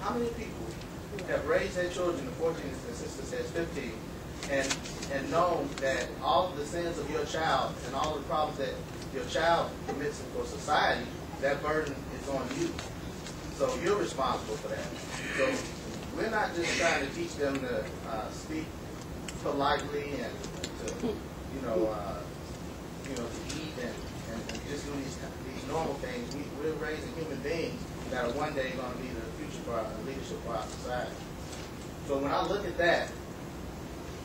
how many people have raised their children to 14, and sister says 15, and known that all of the sins of your child and all of the problems that your child commits for society, that burden is on you. So you're responsible for that. So we're not just trying to teach them to speak politely and to, to eat and just do these normal things. We're raising human beings that are one day going to be the future for our leadership for our society. So when I look at that,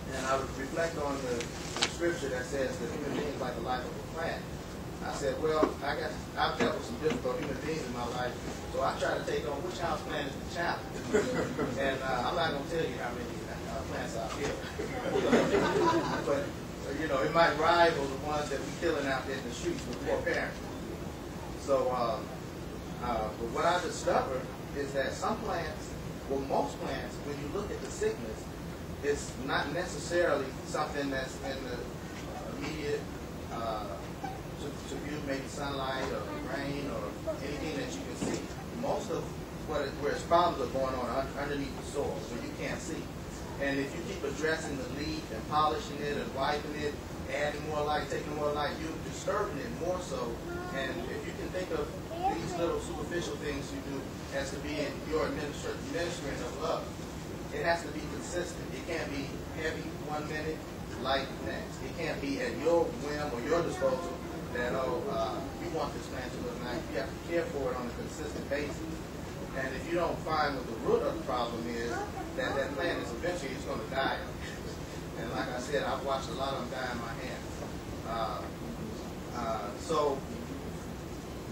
and I reflect on the scripture that says that human beings like the life of a plant, I said, well, I've dealt with some difficult human beings in my life, so I try to take on which house plant is the challenge. And I'm not going to tell you how many plants I've killed. But, it might rival the ones that we're killing out there in the streets with poor parents. So, but what I discovered is that some plants, well, most plants, when you look at the sickness, it's not necessarily something that's in the immediate to view, maybe sunlight or rain or anything that you can see. Most of where its problems are going on underneath the soil, where you can't see. And if you keep addressing the leaf and polishing it and wiping it, adding more light, taking more light, you're disturbing it more so. And if you can think of these little superficial things you do as to be in your administering of love, it has to be consistent. It can't be heavy one minute, light next. It can't be at your whim or your disposal that, you want this plant to look nice. You have to care for it on a consistent basis. And if you don't find what the root of the problem is, that plant is eventually going to die. And like I said, I've watched a lot of them die in my hands. So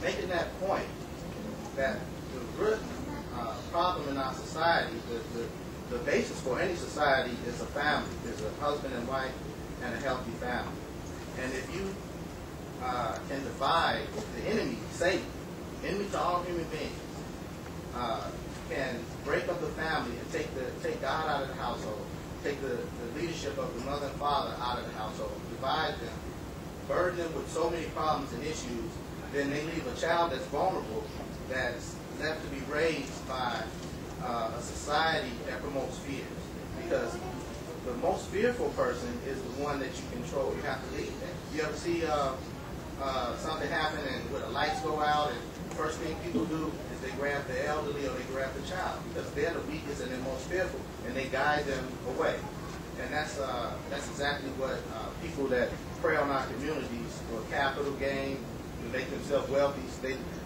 making that point, that the root problem in our society, the basis for any society is a family. There's a husband and wife and a healthy family. And if you can divide the enemy, Satan, enemy to all human beings, can break up the family and take God out of the household, take the leadership of the mother and father out of the household, divide them, burden them with so many problems and issues, then they leave a child that's vulnerable, that's left to be raised by a society that promotes fears. Because the most fearful person is the one that you control. You have to lead them. You ever see something happen and where the lights go out, and the first thing people do is they grab the elderly or they grab the child, because they're the weakest and they're most fearful, and they guide them away. And that's exactly what people that prey on our communities for capital gain, to make themselves wealthy,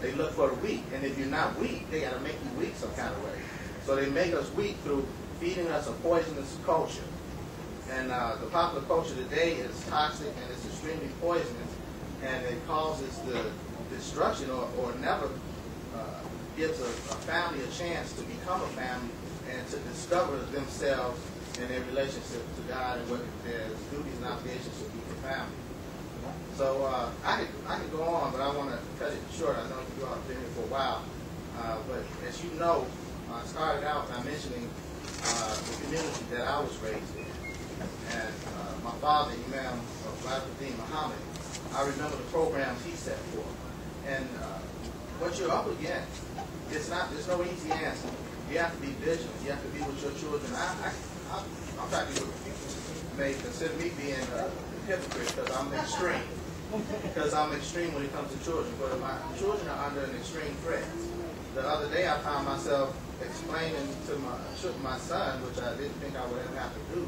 they look for the weak. And if you're not weak, they got to make you weak some kind of way. So they make us weak through feeding us a poisonous culture. And the popular culture today is toxic and it's extremely poisonous, and it causes the destruction or never gives a family a chance to become a family and to discover themselves and their relationship to God and what their duties and obligations should be for family. So I could go on, but I want to cut it short. I know you all have been here for a while. But as you know, I started out by mentioning the community that I was raised in. And my father, Imam Deen Mohammed, I remember the programs he set forth. And what you're up against, there's no easy answer. You have to be vigilant. You have to be with your children. I'm talking with people may consider me being a hypocrite because I'm extreme. Because I'm extreme when it comes to children. But my children are under an extreme threat. The other day I found myself explaining to my son, which I didn't think I would ever have to do,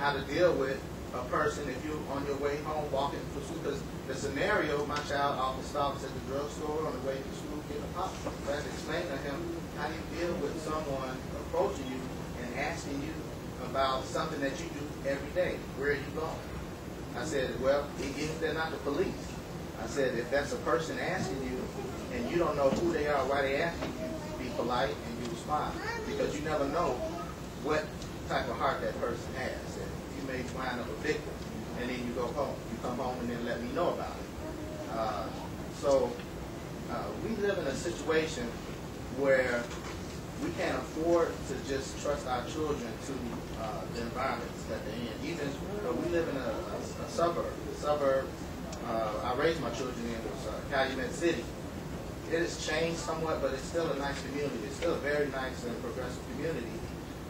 how to deal with a person if you're on your way home walking to school. Because the scenario, my child often stops at the drugstore on the way to school getting a pop. So I had to explain to him how do you deal with someone approaching you and asking you about something that you do every day. Where are you going? I said, well, even if they're not the police, I said, if that's a person asking you and you don't know who they are, why they asking you, be polite and you respond. Because you never know what type of heart that person has. And you may wind up a victim, and then you go home. You come home and then let me know about it. So we live in a situation where we can't afford to just trust our children to the environments that they're in. Even we live in a suburb. The suburb I raised my children in was Calumet City. has changed somewhat, but it's still a nice community. It's still a very nice and progressive community.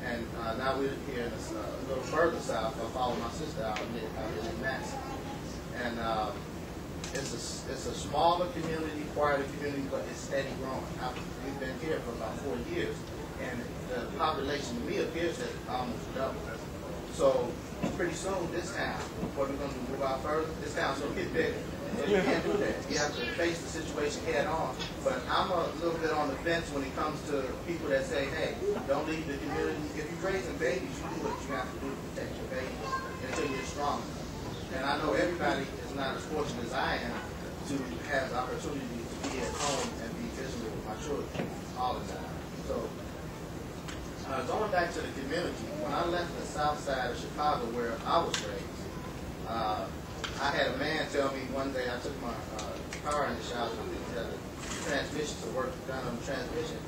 And now we're here in a little further south. I follow my sister out in Madison. And it's a smaller community, quieter community, but it's steady growing. We've been here for about 4 years, and the population to me appears to almost double. So pretty soon, this town, before we're going to move out further, this town's going to get bigger. So you can't do that. You have to face the situation head on. But I'm a little bit on the fence when it comes to people that say, hey, don't leave the community. If you're raising babies, you do what you have to do to protect your babies until you're strong. And I know everybody is not as fortunate as I am to have the opportunity to be at home and be visible with my children all the time. So going back to the community, when I left the south side of Chicago where I was raised, I had a man tell me one day, I took my car in the shop, and we had a transmission to work done on the transmission,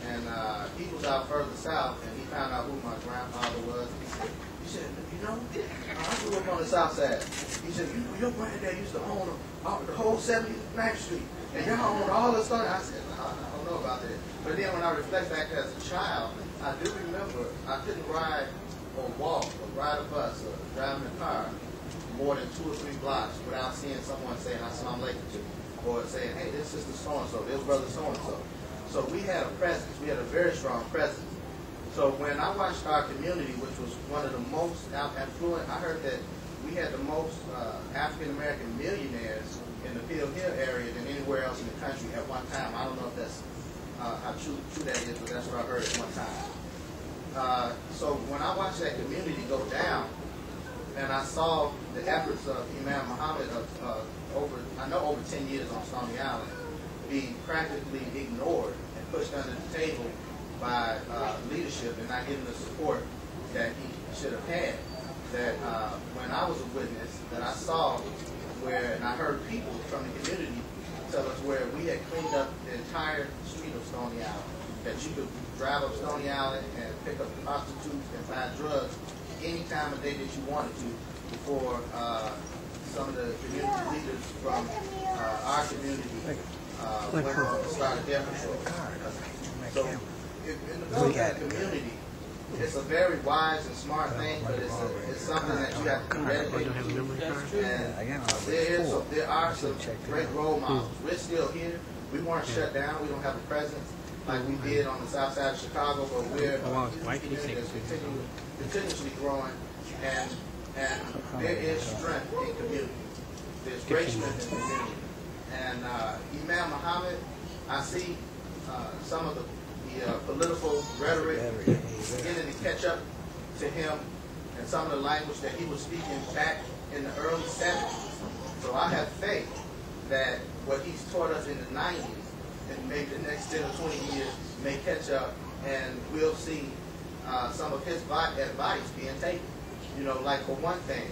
and he was out further south, and he found out who my grandfather was, and he said, you know, I grew up on the south side. He said, your granddad used to own the whole 79th Street, and y'all owned all this stuff. I said, no, I don't know about that. But then when I reflect back as a child, I do remember I couldn't ride or walk or ride a bus or drive in a car more than 2 or 3 blocks without seeing someone saying "Assalamu alaikum" to me, or saying, "Hey, this is Sister so-and-so, this brother so-and-so." So we had a presence. We had a very strong presence. So when I watched our community, which was one of the most affluent, I heard that we had the most African-American millionaires in the Pill Hill area than anywhere else in the country at one time. I don't know if that's how true that is, but that's what I heard at one time. So when I watched that community go down, and I saw the efforts of Imam Mohammed over 10 years on Stony Island be practically ignored and pushed under the table by leadership and not getting the support that he should have had. That when I was a witness, that I saw where, and I heard people from the community tell us where we had cleaned up the entire street of Stony Island, that you could drive up Stony Island and pick up prostitutes and buy drugs any time of day that you wanted to before some of the community leaders from our community went on to start a death patrol. So in the community, it's a very wise and smart thing, but it's something that you have to dedicate to. And there are some great role models. We're still here. We weren't shut down. We don't have a presence like we did on the south side of Chicago, but we're a community that's continuously growing, and there is strength in community. There's great strength in community. And Imam Mohammed, I see some of the political rhetoric beginning to catch up to him, and some of the language that he was speaking back in the early 70s. So I have faith that what he's taught us in the 90s and maybe the next 10 or 20 years may catch up, and we'll see some of his advice being taken. You know, like for one thing,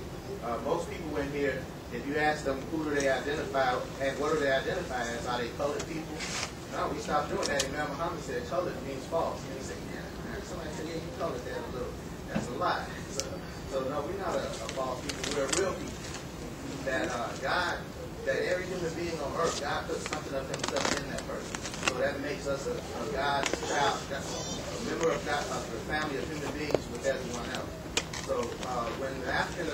most people in here, if you ask them who do they identify and what do they identify as, are they colored people? No, we stopped doing that. Imam Muhammad said colored means false. And he said, yeah, somebody said, yeah, you colored that a little. That's a lie. So no, we're not a false people. We're a real people. That God, that every human being on earth, God puts something of himself in that person. So that makes us a God's child. That's a member of God, of the family of human beings with everyone else. So when the African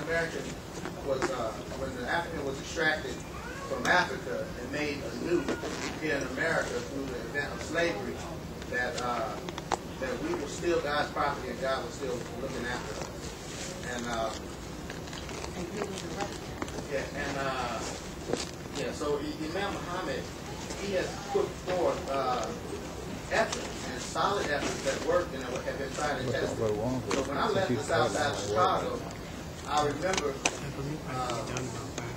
was extracted from Africa and made anew here in America through the event of slavery, that we were still God's property and God was still looking after us. And so Imam Muhammad, he has put forth efforts and solid efforts that worked and have been tried and tested. So when I left the south side of Chicago, I remember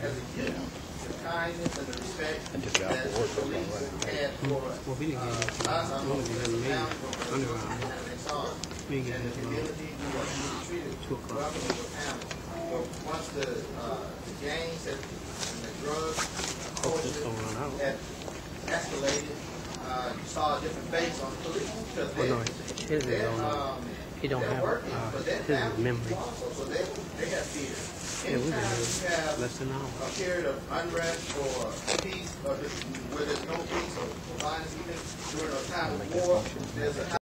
as a youth, the kindness and the respect that the police had for us. And the community, we were treated welcome with family. But once the gangs and the drugs had escalated, you saw a different face on the police because they're working, but they're family also, so they have fear. Anytime you have a period of unrest or peace, or where there's no peace or violence, even during a time of war, there's a